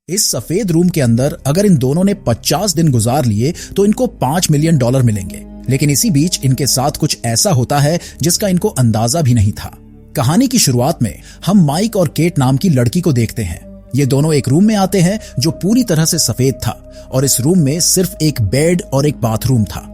इस सफेद रूम के अंदर अगर इन दोनों ने 50 दिन गुजार लिए तो इनको $5 मिलियन मिलेंगे। लेकिन इसी बीच इनके साथ कुछ ऐसा होता है जिसका इनको अंदाजा भी नहीं था। कहानी की शुरुआत में हम माइक और केट नाम की लड़की को देखते हैं। ये दोनों एक रूम में आते हैं जो पूरी तरह से सफेद था और इस रूम में सिर्फ एक बेड और एक बाथरूम था।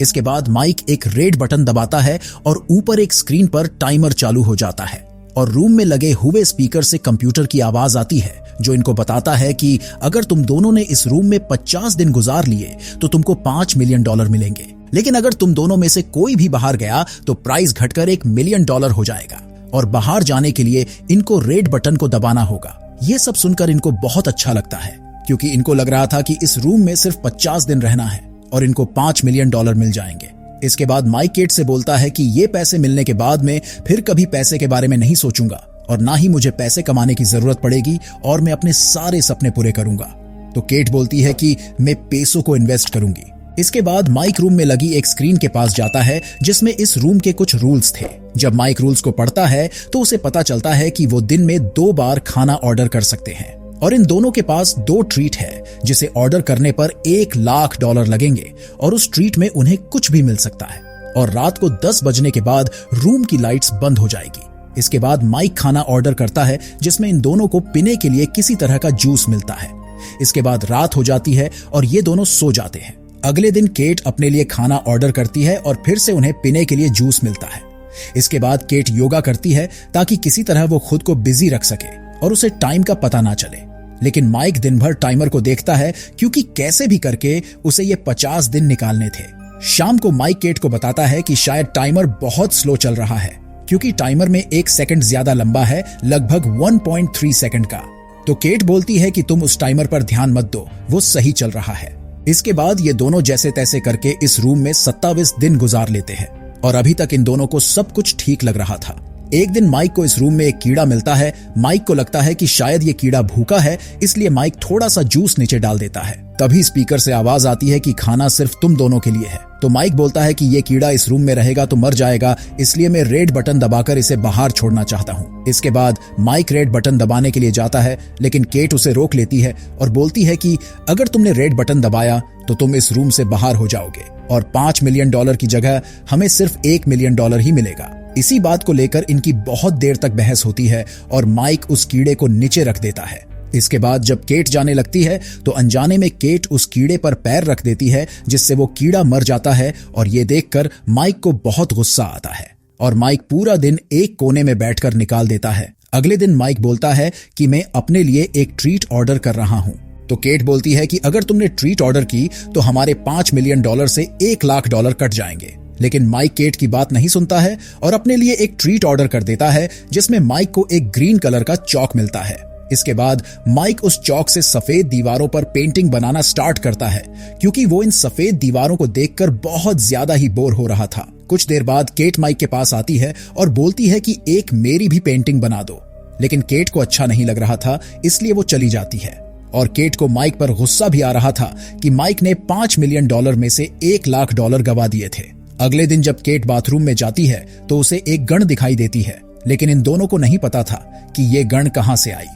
इसके बाद माइक एक रेड बटन दबाता है और ऊपर एक स्क्रीन पर टाइमर चालू हो जाता है और रूम में लगे हुए स्पीकर से कंप्यूटर की आवाज आती है जो इनको बताता है कि अगर तुम दोनों ने इस रूम में 50 दिन गुजार लिए तो तुमको $5 मिलियन मिलेंगे। लेकिन अगर तुम दोनों में से कोई भी बाहर गया तो प्राइस घटकर $1 मिलियन हो जाएगा और बाहर जाने के लिए इनको रेड बटन को दबाना होगा। ये सब सुनकर इनको बहुत अच्छा लगता है क्योंकि इनको लग रहा था कि इस रूम में सिर्फ 50 दिन रहना है और इनको $5 मिलियन मिल जाएंगे। इसके बाद माइक केट से बोलता है कि ये पैसे मिलने के बाद में फिर कभी पैसे के बारे में नहीं सोचूंगा और ना ही मुझे पैसे कमाने की जरूरत पड़ेगी और मैं अपने सारे सपने पूरे करूंगा। तो केट बोलती है कि मैं पैसों को इन्वेस्ट करूंगी। इसके बाद माइक रूम में लगी एक स्क्रीन के पास जाता है जिसमें इस रूम के कुछ रूल्स थे। जब माइक रूल्स को पढ़ता है तो उसे पता चलता है कि वो दिन में 2 बार खाना ऑर्डर कर सकते हैं और इन दोनों के पास 2 ट्रीट है जिसे ऑर्डर करने पर $1 लाख लगेंगे और उस ट्रीट में उन्हें कुछ भी मिल सकता है और रात को 10 बजने के बाद रूम की लाइट्स बंद हो जाएगी। इसके बाद माइक खाना ऑर्डर करता है जिसमें इन दोनों को पीने के लिए किसी तरह का जूस मिलता है। इसके बाद रात हो जाती है और ये दोनों सो जाते हैं। अगले दिन केट अपने लिए खाना ऑर्डर करती है और फिर से उन्हें पीने के लिए जूस मिलता है। इसके बाद केट योगा करती है ताकि किसी तरह वो खुद को बिजी रख सके और उसे टाइम का पता ना चले। लेकिन माइक दिन भर टाइमर को देखता है क्योंकि कैसे भी करके उसे ये 50 दिन निकालने थे। शाम को माइक केट को बताता है कि शायद टाइमर बहुत स्लो चल रहा है क्योंकि टाइमर में 1 सेकंड ज्यादा लंबा है, लगभग 1.3 सेकंड का। तो केट बोलती है कि तुम उस टाइमर पर ध्यान मत दो, वो सही चल रहा है। इसके बाद ये दोनों जैसे तैसे करके इस रूम में 27 दिन गुजार लेते हैं और अभी तक इन दोनों को सब कुछ ठीक लग रहा था। एक दिन माइक को इस रूम में एक कीड़ा मिलता है। माइक को लगता है कि शायद ये कीड़ा भूखा है, इसलिए माइक थोड़ा सा जूस नीचे डाल देता है। तभी स्पीकर से आवाज आती है कि खाना सिर्फ तुम दोनों के लिए है। तो माइक बोलता है कि ये कीड़ा इस रूम में रहेगा तो मर जाएगा, इसलिए मैं रेड बटन दबाकर इसे बाहर छोड़ना चाहता हूँ। इसके बाद माइक रेड बटन दबाने के लिए जाता है लेकिन केट उसे रोक लेती है और बोलती है कि अगर तुमने रेड बटन दबाया तो तुम इस रूम से बाहर हो जाओगे और $5 मिलियन की जगह हमें सिर्फ $1 मिलियन ही मिलेगा। इसी बात को लेकर इनकी बहुत देर तक बहस होती है और माइक उस कीड़े को नीचे रख देता है। इसके बाद जब केट जाने लगती है तो अनजाने में केट उस कीड़े पर पैर रख देती है जिससे वो कीड़ा मर जाता है और ये देखकर माइक को बहुत गुस्सा आता है और माइक पूरा दिन एक कोने में बैठकर निकाल देता है। अगले दिन माइक बोलता है कि मैं अपने लिए एक ट्रीट ऑर्डर कर रहा हूँ। तो केट बोलती है कि अगर तुमने ट्रीट ऑर्डर की तो हमारे $5 मिलियन से $1 लाख कट जाएंगे। लेकिन माइक केट की बात नहीं सुनता है और अपने लिए एक ट्रीट ऑर्डर कर देता है जिसमें माइक को एक ग्रीन कलर का चॉक मिलता है। इसके बाद माइक उस चॉक से सफेद दीवारों पर पेंटिंग बनाना स्टार्ट करता है क्योंकि वो इन सफेद दीवारों को देखकर बहुत ज्यादा ही बोर हो रहा था। कुछ देर बाद केट माइक के पास आती है और बोलती है कि एक मेरी भी पेंटिंग बना दो। लेकिन केट को अच्छा नहीं लग रहा था इसलिए वो चली जाती है और केट को माइक पर गुस्सा भी आ रहा था कि माइक ने $5 मिलियन में से $1 लाख गवा दिए थे। अगले दिन जब केट बाथरूम में जाती है तो उसे एक गन दिखाई देती है लेकिन इन दोनों को नहीं पता था कि ये गन कहां से आई।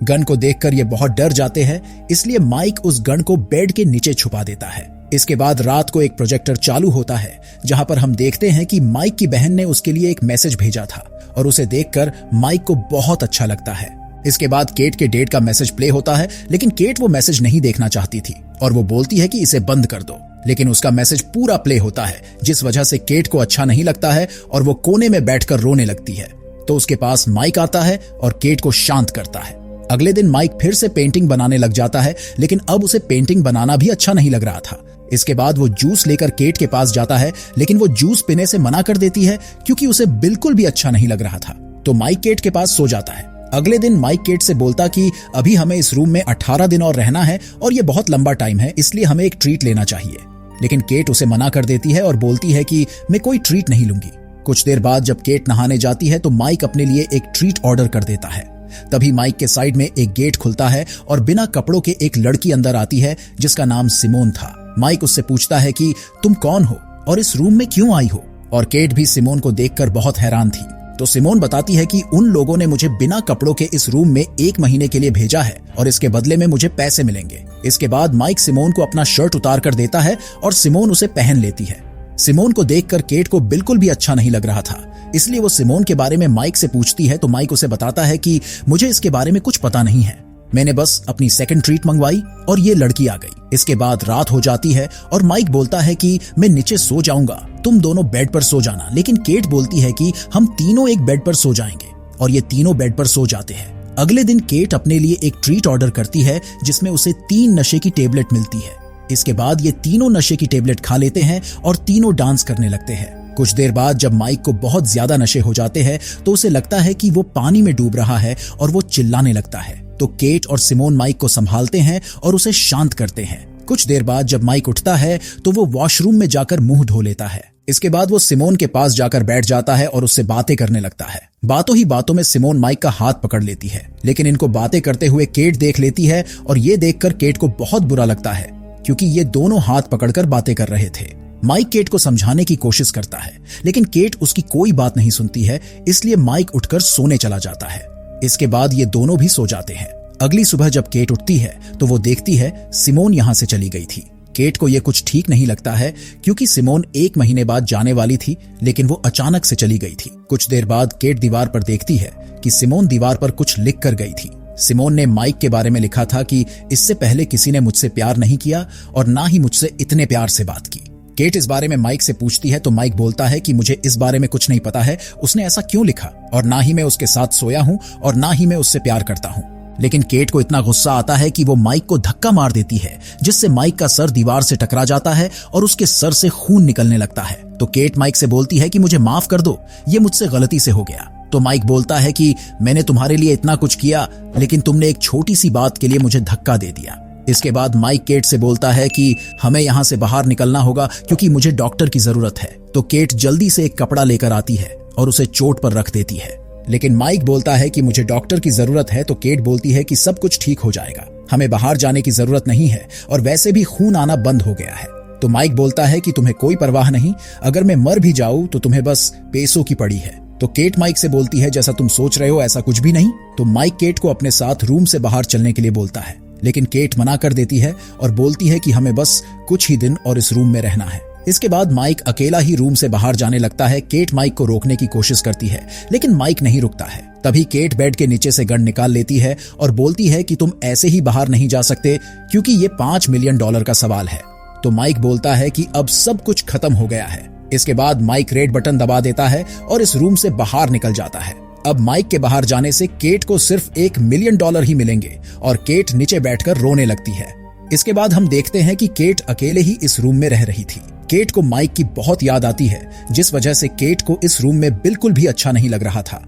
गन को देखकर ये बहुत डर जाते हैं इसलिए माइक उस गन को बेड के नीचे छुपा देता है। इसके बाद रात को एक प्रोजेक्टर चालू होता है जहां पर हम देखते हैं कि माइक की बहन ने उसके लिए एक मैसेज भेजा था और उसे देखकर माइक को बहुत अच्छा लगता है। इसके बाद केट के डेट का मैसेज प्ले होता है लेकिन केट वो मैसेज नहीं देखना चाहती थी और वो बोलती है कि इसे बंद कर दो। लेकिन उसका मैसेज पूरा प्ले होता है जिस वजह से केट को अच्छा नहीं लगता है और वो कोने में बैठकर रोने लगती है। तो उसके पास माइक आता है और केट को शांत करता है। अगले दिन माइक फिर से पेंटिंग बनाने लग जाता है लेकिन अब उसे पेंटिंग बनाना भी अच्छा नहीं लग रहा था। इसके बाद वो जूस लेकर केट के पास जाता है लेकिन वो जूस पीने से मना कर देती है क्योंकि उसे बिल्कुल भी अच्छा नहीं लग रहा था। तो माइक केट के पास सो जाता है। अगले दिन माइक केट से बोलता कि अभी हमें इस रूम में 18 दिन और रहना है और ये बहुत लंबा टाइम है इसलिए हमें एक ट्रीट लेना चाहिए। लेकिन केट उसे मना कर देती है और बोलती है कि मैं कोई ट्रीट नहीं लूंगी। कुछ देर बाद जब केट नहाने जाती है तो माइक अपने लिए एक ट्रीट ऑर्डर कर देता है। तभी माइक के साइड में एक गेट खुलता है और बिना कपड़ों के एक लड़की अंदर आती है जिसका नाम सिमोन था। माइक उससे पूछता है कि तुम कौन हो और इस रूम में क्यों आई हो और केट भी सिमोन को देखकर बहुत हैरान थी। तो सिमोन बताती है कि उन लोगों ने मुझे बिना कपड़ों के इस रूम में 1 महीने के लिए भेजा है और इसके बदले में मुझे पैसे मिलेंगे। इसके बाद माइक सिमोन को अपना शर्ट उतार कर देता है और सिमोन उसे पहन लेती है। सिमोन को देखकर केट को बिल्कुल भी अच्छा नहीं लग रहा था, इसलिए वो सिमोन के बारे में माइक से पूछती है तो माइक उसे बताता है कि मुझे इसके बारे में कुछ पता नहीं है, मैंने बस अपनी सेकंड ट्रीट मंगवाई और ये लड़की आ गई। इसके बाद रात हो जाती है और माइक बोलता है कि मैं नीचे सो जाऊंगा, तुम दोनों बेड पर सो जाना। लेकिन केट बोलती है कि हम तीनों एक बेड पर सो जाएंगे और ये तीनों बेड पर सो जाते हैं। अगले दिन केट अपने लिए एक ट्रीट ऑर्डर करती है जिसमें उसे 3 नशे की टेबलेट मिलती है। इसके बाद ये तीनों नशे की टेबलेट खा लेते हैं और तीनों डांस करने लगते हैं। कुछ देर बाद जब माइक को बहुत ज्यादा नशे हो जाते हैं तो उसे लगता है कि वो पानी में डूब रहा है और वो चिल्लाने लगता है। तो केट और सिमोन माइक को संभालते हैं और उसे शांत करते हैं। कुछ देर बाद जब माइक उठता है तो वो वॉशरूम में जाकर मुंह धो लेता है। इसके बाद वो सिमोन के पास जाकर बैठ जाता है और उससे बातें करने लगता है। बातों ही बातों में सिमोन माइक का हाथ पकड़ लेती है, लेकिन इनको बातें करते हुए केट देख लेती है और ये देखकर केट को बहुत बुरा लगता है क्योंकि ये दोनों हाथ पकड़कर बातें कर रहे थे। माइक केट को समझाने की कोशिश करता है, लेकिन केट उसकी कोई बात नहीं सुनती है, इसलिए माइक उठकर सोने चला जाता है। इसके बाद ये दोनों भी सो जाते हैं। अगली सुबह जब केट उठती है तो वो देखती है सिमोन यहाँ से चली गई थी। केट को ये कुछ ठीक नहीं लगता है क्योंकि सिमोन 1 महीने बाद जाने वाली थी, लेकिन वो अचानक से चली गई थी। कुछ देर बाद केट दीवार पर देखती है कि सिमोन दीवार पर कुछ लिख कर गई थी। सिमोन ने माइक के बारे में लिखा था कि इससे पहले किसी ने मुझसे प्यार नहीं किया और ना ही मुझसे इतने प्यार से बात की। केट इस बारे में माइक से पूछती है तो माइक बोलता है कि मुझे इस बारे में कुछ नहीं पता है, उसने ऐसा क्यों लिखा, और ना ही मैं उसके साथ सोया हूं और ना ही मैं उससे प्यार करता हूं। लेकिन केट को इतना गुस्सा आता है कि वो माइक को धक्का मार देती है, जिससे माइक का सर दीवार से टकरा जाता है और उसके सर से खून निकलने लगता है। तो केट माइक से बोलती है कि मुझे माफ कर दो, ये मुझसे गलती से हो गया। तो माइक बोलता है कि मैंने तुम्हारे लिए इतना कुछ किया, लेकिन तुमने एक छोटी सी बात के लिए मुझे धक्का दे दिया। इसके बाद माइक केट से बोलता है कि हमें यहाँ से बाहर निकलना होगा क्योंकि मुझे डॉक्टर की जरूरत है। तो केट जल्दी से एक कपड़ा लेकर आती है और उसे चोट पर रख देती है, लेकिन माइक बोलता है कि मुझे डॉक्टर की जरूरत है। तो केट बोलती है कि सब कुछ ठीक हो जाएगा, हमें बाहर जाने की जरूरत नहीं है और वैसे भी खून आना बंद हो गया है। तो माइक बोलता है कि तुम्हें कोई परवाह नहीं, अगर मैं मर भी जाऊं तो तुम्हें बस पैसों की पड़ी है। तो केट माइक से बोलती है जैसा तुम सोच रहे हो ऐसा कुछ भी नहीं। तो माइक केट को अपने साथ रूम से बाहर चलने के लिए बोलता है, लेकिन केट मना कर देती है और बोलती है कि हमें बस कुछ ही दिन और इस रूम में रहना है। इसके बाद माइक अकेला ही रूम से बाहर जाने लगता है। केट माइक को रोकने की कोशिश करती है, लेकिन माइक नहीं रुकता है। तभी केट बेड के नीचे से गन निकाल लेती है और बोलती है कि तुम ऐसे ही बाहर नहीं जा सकते क्योंकि ये $5 मिलियन का सवाल है। तो माइक बोलता है कि अब सब कुछ खत्म हो गया है। इसके बाद माइक रेड बटन दबा देता है और इस रूम से बाहर निकल जाता है। अब माइक के बाहर जाने से केट को सिर्फ $1 मिलियन ही मिलेंगे और केट नीचे बैठकर रोने लगती है। इसके बाद हम देखते हैं कि केट अकेले ही इस रूम में रह रही थी। केट को माइक की बहुत याद आती है, जिस वजह से केट को इस रूम में बिल्कुल भी अच्छा नहीं लग रहा था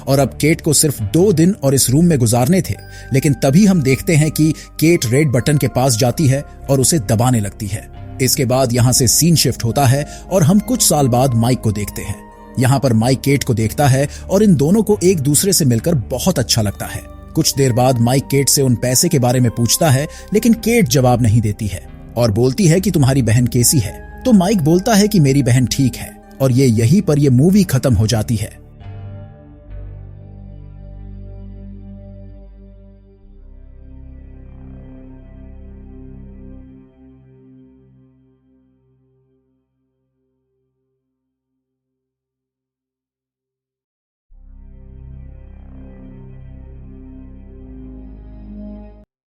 और अब केट को सिर्फ 2 दिन और इस रूम में गुजारने थे। लेकिन तभी हम देखते हैं कि केट रेड बटन के पास जाती है और उसे दबाने लगती है। इसके बाद यहाँ से सीन शिफ्ट होता है और हम कुछ साल बाद माइक को देखते हैं। यहाँ पर माइक केट को देखता है और इन दोनों को एक दूसरे से मिलकर बहुत अच्छा लगता है। कुछ देर बाद माइक केट से उन पैसे के बारे में पूछता है, लेकिन केट जवाब नहीं देती है और बोलती है कि तुम्हारी बहन कैसी है। तो माइक बोलता है कि मेरी बहन ठीक है और यहीं पर यह मूवी खत्म हो जाती है।